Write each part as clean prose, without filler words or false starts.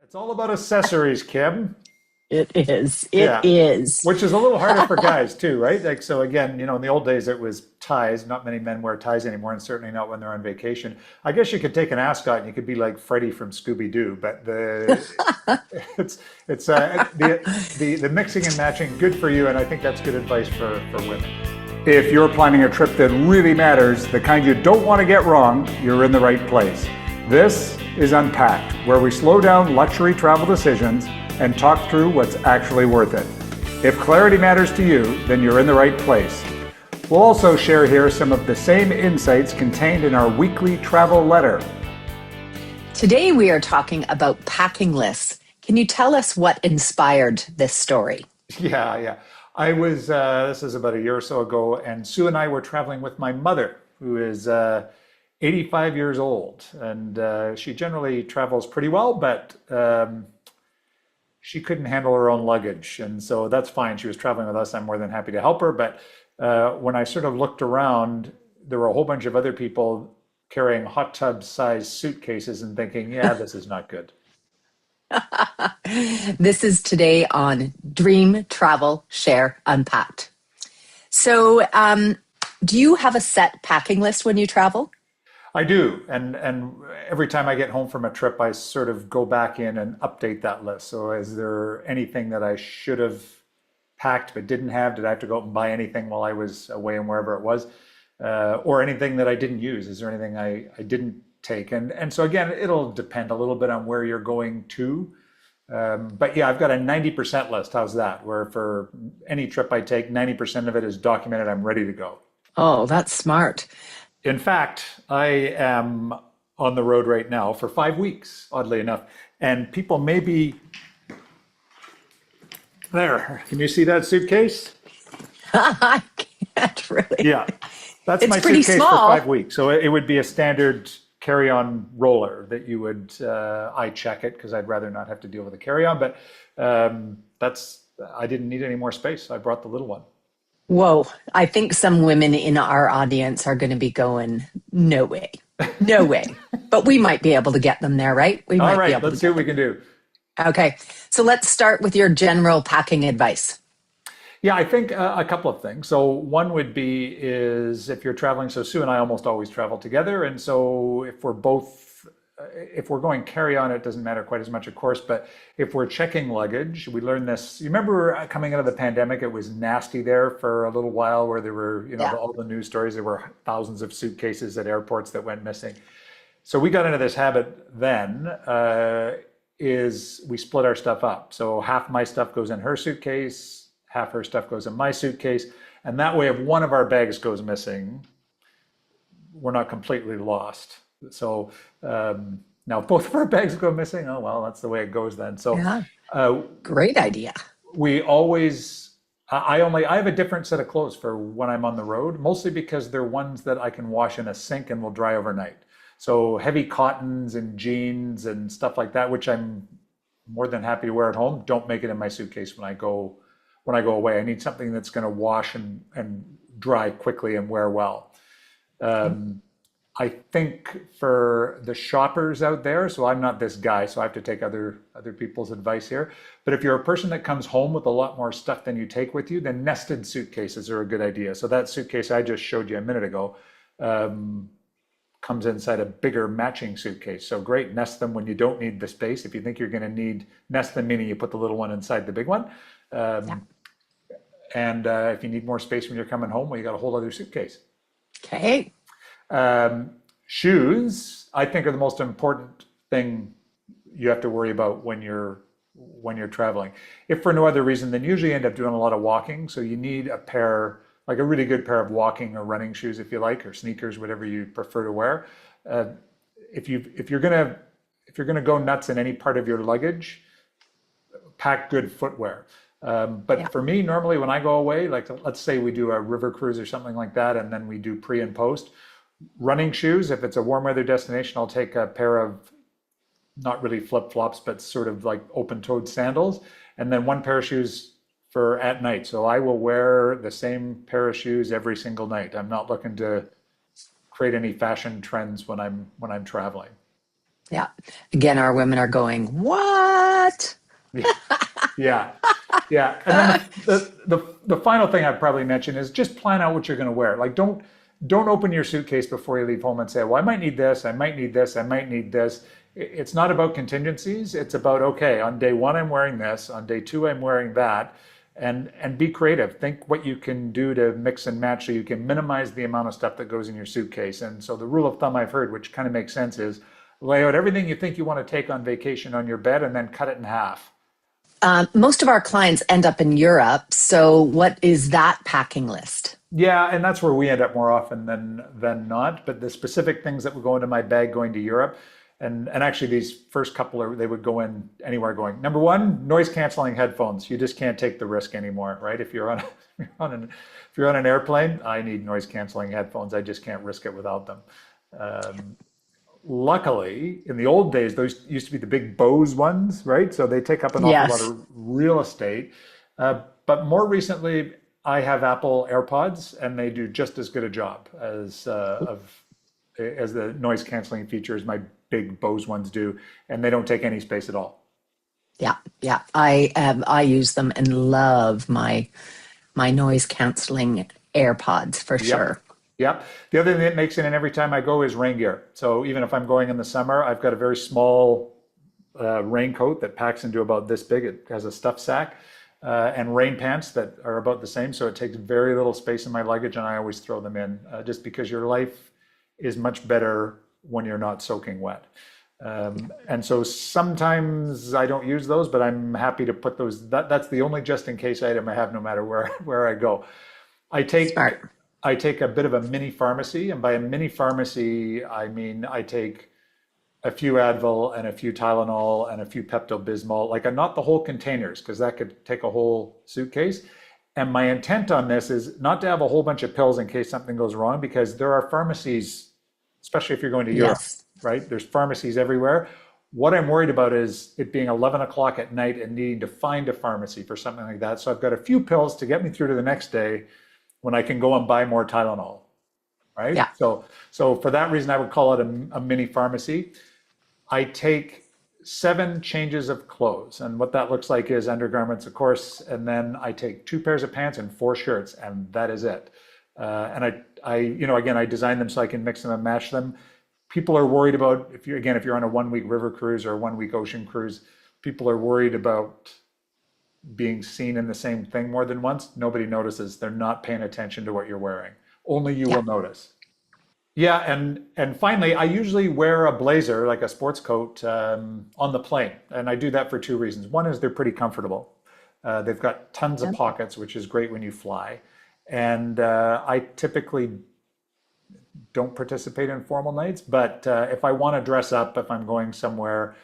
It's all about accessories, Kim. It is. It Yeah. is. Which is a little harder for guys too, right? Like, so again, in the old days it was ties. Not many men wear ties anymore, and certainly not when they're on vacation. I guess you could take an ascot and you could be like Freddy from Scooby Doo, but it's the mixing and matching, good for you, and I think that's good advice for women. If you're planning a trip that really matters, the kind you don't want to get wrong, you're in the right place. This is Unpacked, where we slow down luxury travel decisions and talk through what's actually worth it. If clarity matters to you, then you're in the right place. We'll also share here some of the same insights contained in our weekly travel letter. Today we are talking about packing lists. Can you tell us what inspired this story? Yeah. This is about a year or so ago, and Sue and I were traveling with my mother, who is 85 years old. And she generally travels pretty well, but she couldn't handle her own luggage. And so that's fine. She was traveling with us. I'm more than happy to help her. But when I sort of looked around, there were a whole bunch of other people carrying hot tub sized suitcases and thinking, yeah, this is not good. This is today on Dream Travel Share Unpacked. So, do you have a set packing list when you travel? I do, and every time I get home from a trip, I sort of go back in and update that list. So, is there anything that I should have packed but didn't have? Did I have to go out and buy anything while I was away and wherever it was, or anything that I didn't use? Is there anything I didn't take? And so again, it'll depend a little bit on where you're going to. But yeah, I've got a 90% list. How's that? Where for any trip I take, 90% of it is documented. I'm ready to go. Oh, that's smart. In fact, I am on the road right now for 5 weeks, oddly enough. And people may be there. Can you see that suitcase? I can't really. Yeah, that's It's my pretty suitcase for small. 5 weeks. So it would be a standard carry-on roller that you would, I check it because I'd rather not have to deal with a carry-on. But I didn't need any more space. I brought the little one. Whoa, I think some women in our audience are going to be going, no way, no way. But we might be able to get them there, right? We All might be right, able to let's see get what we them. can do. Okay, so let's start with your general packing advice. Yeah, I think a couple of things. So one would be is if you're traveling, so Sue and I almost always travel together. And so if we're going carry on, it doesn't matter quite as much, of course. But if we're checking luggage, we learned this. You remember coming out of the pandemic, it was nasty there for a little while where there were, Yeah. all the news stories. There were thousands of suitcases at airports that went missing. So we got into this habit then, is we split our stuff up. So half my stuff goes in her suitcase, half her stuff goes in my suitcase. And that way, if one of our bags goes missing, we're not completely lost. So now if both of our bags go missing, oh, well, that's the way it goes then. So Yeah, uh, great idea. we always, I have a different set of clothes for when I'm on the road, mostly because they're ones that I can wash in a sink and will dry overnight. So heavy cottons and jeans and stuff like that, which I'm more than happy to wear at home, don't make it in my suitcase when I go away. I need something that's going to wash and dry quickly and wear well. Um, I think for the shoppers out there, so I'm not this guy, so I have to take other people's advice here. But if you're a person that comes home with a lot more stuff than you take with you, then nested suitcases are a good idea. So that suitcase I just showed you a minute ago um, comes inside a bigger matching suitcase. So great, nest them when you don't need the space. If you think you're going to need nest them, meaning you put the little one inside the big one. Yeah. Um, and if you need more space when you're coming home, well, you got a whole other suitcase. Okay. Um, Shoes, I think, are the most important thing you have to worry about when you're traveling. If for no other reason, then usually you end up doing a lot of walking. So you need a pair, like a really good pair of walking or running shoes, if you like, or sneakers, whatever you prefer to wear. Uh, if you're gonna go nuts in any part of your luggage, pack good footwear. Yeah. But for me, normally when I go away, like let's say we do a river cruise or something like that, and then we do pre and post, running shoes, if it's a warm weather destination, I'll take a pair of not really flip flops, but sort of like open toed sandals, and then one pair of shoes for at night. So I will wear the same pair of shoes every single night. I'm not looking to create any fashion trends when I'm traveling. Yeah. Again, our women are going, what? Yeah. Yeah. And then the final thing I'd probably mention is just plan out what you're going to wear. Like don't open your suitcase before you leave home and say, well, I might need this, I might need this, I might need this. It's not about contingencies. It's about, okay, on day one I'm wearing this, on day two I'm wearing that. And be creative. Think what you can do to mix and match so you can minimize the amount of stuff that goes in your suitcase. And so the rule of thumb I've heard, which kind of makes sense, is lay out everything you think you want to take on vacation on your bed and then cut it in half. Most of our clients end up in Europe. So, what is that packing list? Yeah, and that's where we end up more often than not. But the specific things that would go into my bag going to Europe, and actually these first couple are they would go in anywhere going. Number one, noise canceling headphones. You just can't take the risk anymore, right? If you're on if you're on an airplane, I need noise canceling headphones. I just can't risk it without them. Um, Luckily, in the old days, those used to be the big Bose ones, right? So they take up an awful lot Yes. of real estate. But more recently, I have Apple AirPods, and they do just as good a job as the noise canceling features my big Bose ones do, and they don't take any space at all. Yeah. Yeah. I use them and love my noise canceling AirPods for Yep. sure. Yep. The other thing that makes it in every time I go is rain gear. So even if I'm going in the summer, I've got a very small raincoat that packs into about this big. It has a stuff sack and rain pants that are about the same. So it takes very little space in my luggage, and I always throw them in just because your life is much better when you're not soaking wet. And so sometimes I don't use those, but I'm happy to put those. That's the only just in case item I have, no matter where I go. I take Smart. I take a bit of a mini pharmacy, and by a mini pharmacy, I mean I take a few Advil and a few Tylenol and a few Pepto-Bismol, like not the whole containers, because that could take a whole suitcase. And my intent on this is not to have a whole bunch of pills in case something goes wrong, because there are pharmacies, especially if you're going to Europe, Yes. right? There's pharmacies everywhere. What I'm worried about is it being 11 o'clock at night and needing to find a pharmacy for something like that. So I've got a few pills to get me through to the next day when I can go and buy more Tylenol, right? Yeah. So for that reason, I would call it a mini pharmacy. I take 7 changes of clothes, and what that looks like is undergarments, of course, and then I take 2 pairs of pants and 4 shirts, and that is it. And again, I design them so I can mix them and match them. People are worried about if you're on a 1 week river cruise or a 1 week ocean cruise, people are worried about being seen in the same thing more than once. Nobody notices. They're not paying attention to what you're wearing. Only you Yeah. will notice. Yeah, and finally, I usually wear a blazer, like a sports coat, on the plane, and I do that for 2 reasons. One is they're pretty comfortable. They've got tons of Yeah. pockets, which is great when you fly. And I typically don't participate in formal nights, but if I want to dress up, if I'm going somewhere,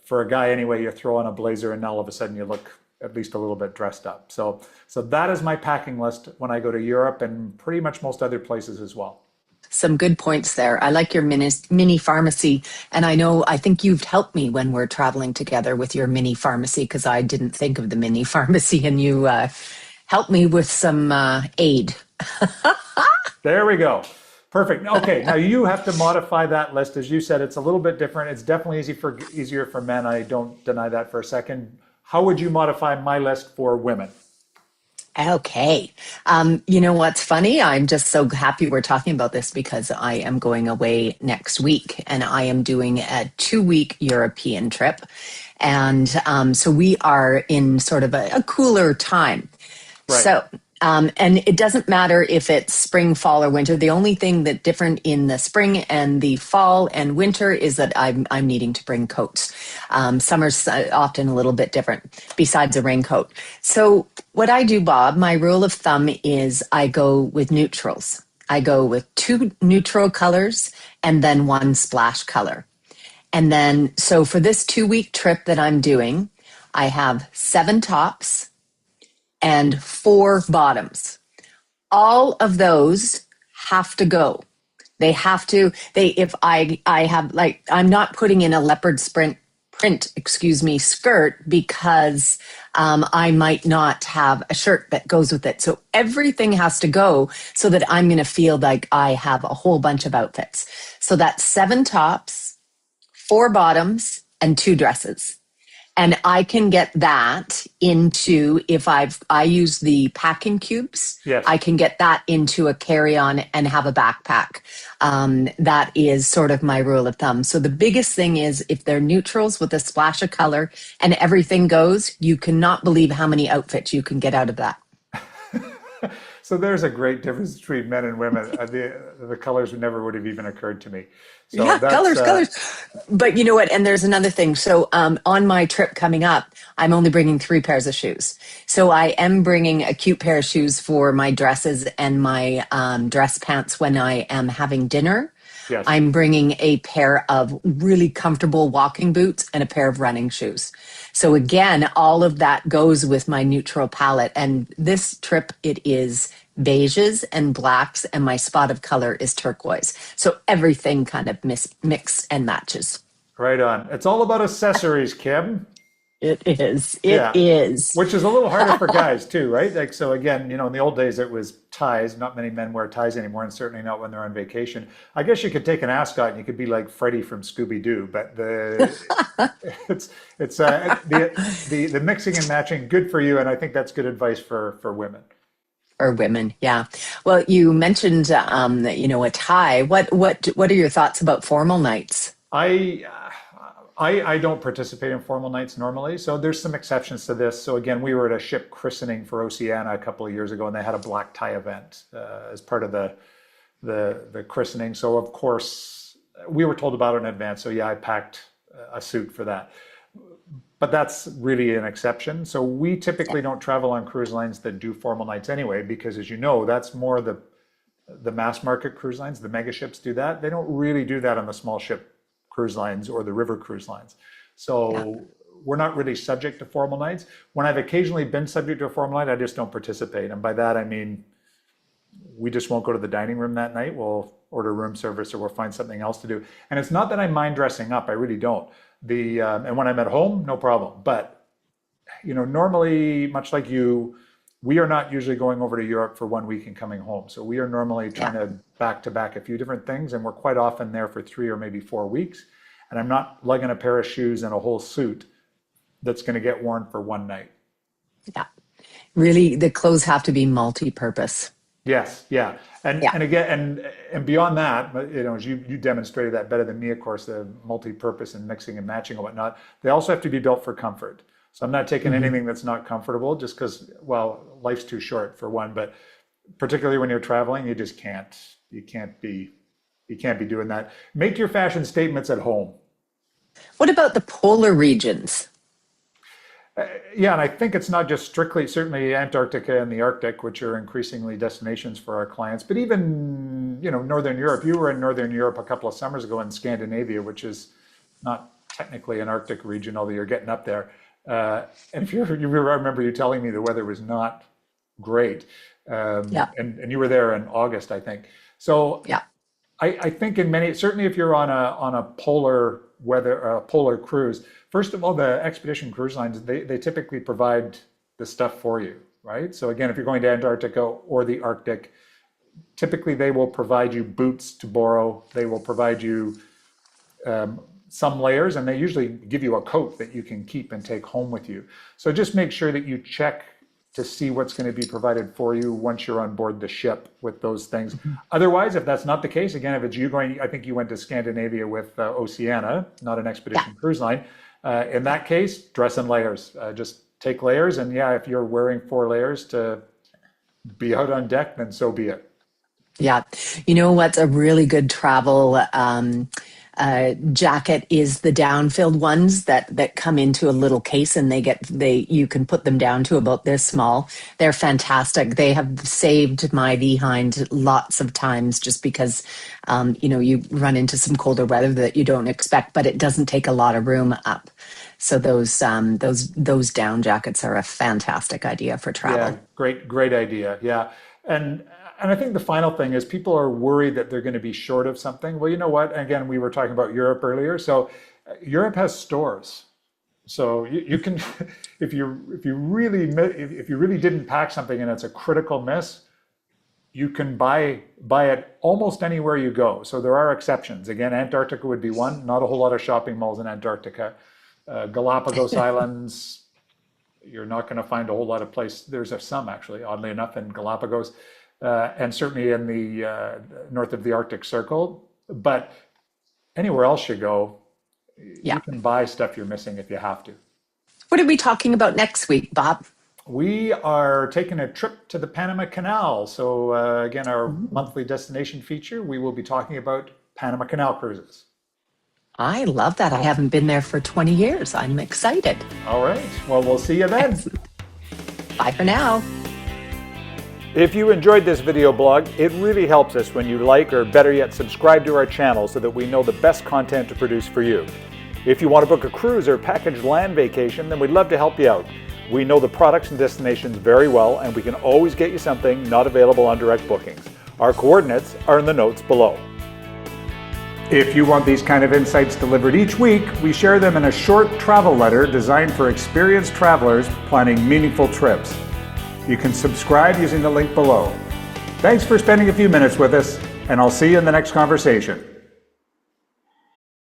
for a guy anyway, you throw on a blazer and all of a sudden you look at least a little bit dressed up. So that is my packing list when I go to Europe and pretty much most other places as well. Some good points there. I like your mini pharmacy. And I think you've helped me when we're traveling together with your mini pharmacy because I didn't think of the mini pharmacy and you helped me with some aid. There we go. Perfect. Okay, now you have to modify that list. As you said, it's a little bit different. It's definitely easier for men. I don't deny that for a second. How would you modify my list for women? Okay. You know what's funny? I'm just so happy we're talking about this because I am going away next week and I am doing a 2 week European trip. And so we are in sort of a cooler time. Right. So, and it doesn't matter if it's spring, fall, or winter. The only thing that different in the spring and the fall and winter is that I'm needing to bring coats. Summer's often a little bit different besides a raincoat. So what I do, Bob, my rule of thumb is I go with neutrals. I go with 2 neutral colors and then 1 splash color. And then, so for this 2 week trip that I'm doing, I have 7 tops and 4 bottoms. All of those have to go. They have to, if I have like, I'm not putting in a leopard print, skirt because I might not have a shirt that goes with it. So everything has to go so that I'm going to feel like I have a whole bunch of outfits. So that's 7 tops, 4 bottoms and 2 dresses. And I can get that into, if I use the packing cubes, Yes. I can get that into a carry-on and have a backpack. That is sort of my rule of thumb. So the biggest thing is if they're neutrals with a splash of color and everything goes, you cannot believe how many outfits you can get out of that. So there's a great difference between men and women. The colors never would have even occurred to me. So Yeah, that's colors. But you know what? And there's another thing. So on my trip coming up, I'm only bringing 3 pairs of shoes. So I am bringing a cute pair of shoes for my dresses and my dress pants when I am having dinner. yes. I'm bringing a pair of really comfortable walking boots and a pair of running shoes. So again, all of that goes with my neutral palette. And this trip, it is beiges and blacks, and my spot of color is turquoise. So everything kind of mix and matches. Right on. It's all about accessories, Kim. It is. It Yeah. is. Which is a little harder for guys too, right? Like, so again, in the old days it was ties. Not many men wear ties anymore, and certainly not when they're on vacation. I guess you could take an ascot and you could be like Freddy from Scooby Doo, but it's the mixing and matching, good for you, and I think that's good advice for women. For women, yeah. Well, you mentioned, a tie. What are your thoughts about formal nights? I I don't participate in formal nights normally, so there's some exceptions to this. So again, we were at a ship christening for Oceana a couple of years ago, and they had a black tie event as part of the christening. So of course, we were told about it in advance. So yeah, I packed a suit for that. But that's really an exception. So we typically don't travel on cruise lines that do formal nights anyway, because as you know, that's more the mass market cruise lines. The mega ships do that. They don't really do that on the small ship cruise lines or the river cruise lines. Yeah. So we're not really subject to formal nights. When I've occasionally been subject to a formal night, I just don't participate. And by that, I mean, we just won't go to the dining room that night. We'll order room service or we'll find something else to do. And it's not that I mind dressing up. I really don't. And when I'm at home, no problem. But, normally, much like you, we are not usually going over to Europe for 1 week and coming home. So we are normally trying to back to back a few different things, and we're quite often there for 3 or maybe 4 weeks. And I'm not lugging a pair of shoes and a whole suit that's going to get worn for one night. Yeah. Really, the clothes have to be multi-purpose. Yes, yeah, and Yeah. and again, and beyond that, but, as you demonstrated that better than me, of course, the multi-purpose and mixing and matching and whatnot. They also have to be built for comfort. So I'm not taking Mhm. anything that's not comfortable, just because, well, life's too short for one. But particularly when you're traveling, you just can't. You can't be doing that. Make your fashion statements at home. What about the polar regions? Yeah, and I think it's not just strictly, certainly Antarctica and the Arctic, which are increasingly destinations for our clients, but even, Northern Europe. You were in Northern Europe a couple of summers ago in Scandinavia, which is not technically an Arctic region, although you're getting up there. And if I remember you telling me the weather was not great, Yeah. and you were there in August, I think. So Yeah. I think in many, certainly if you're on a polar cruise, first of all, the expedition cruise lines, they typically provide the stuff for you, right? So again, if you're going to Antarctica or the Arctic, typically they will provide you boots to borrow. They will provide you some layers, and they usually give you a coat that you can keep and take home with you. So just make sure that you check to see what's going to be provided for you once you're on board the ship with those things. Mhm. Otherwise, if that's not the case, again, if it's you going, I think you went to Scandinavia with Oceana, not an Yeah. expedition cruise line. In that case, dress in layers. Just take layers, and yeah, if you're wearing 4 layers to be out on deck, then so be it. Yeah. You know what's a really good travel jacket is the down-filled ones that come into a little case, and you can put them down to about this small. They're fantastic. They have saved my behind lots of times just because you run into some colder weather that you don't expect, but it doesn't take a lot of room up. So those down jackets are a fantastic idea for Yeah, travel. great idea. Yeah. And I think the final thing is people are worried that they're going to be short of something. Well, you know what? Again, we were talking about Europe earlier. So Europe has stores. So you can if you really didn't pack something and it's a critical miss, you can buy it almost anywhere you go. So there are exceptions. Again, Antarctica would be one. Not a whole lot of shopping malls in Antarctica. Galapagos Islands, you're not going to find a whole lot of place. There's some actually, oddly enough, in Galapagos, and certainly in the north of the Arctic Circle. But anywhere else you go, Yeah. you can buy stuff you're missing if you have to. What are we talking about next week, Bob? We are taking a trip to the Panama Canal. So again, our monthly destination feature, we will be talking about Panama Canal cruises. I love that. I haven't been there for 20 years. I'm excited. All right. Well, we'll see you then. Bye for now. If you enjoyed this video blog, it really helps us when you like, or better yet, subscribe to our channel so that we know the best content to produce for you. If you want to book a cruise or packaged land vacation, then we'd love to help you out. We know the products and destinations very well, and we can always get you something not available on direct bookings. Our coordinates are in the notes below. If you want these kind of insights delivered each week, we share them in a short travel letter designed for experienced travelers planning meaningful trips. You can subscribe using the link below. Thanks for spending a few minutes with us, and I'll see you in the next conversation.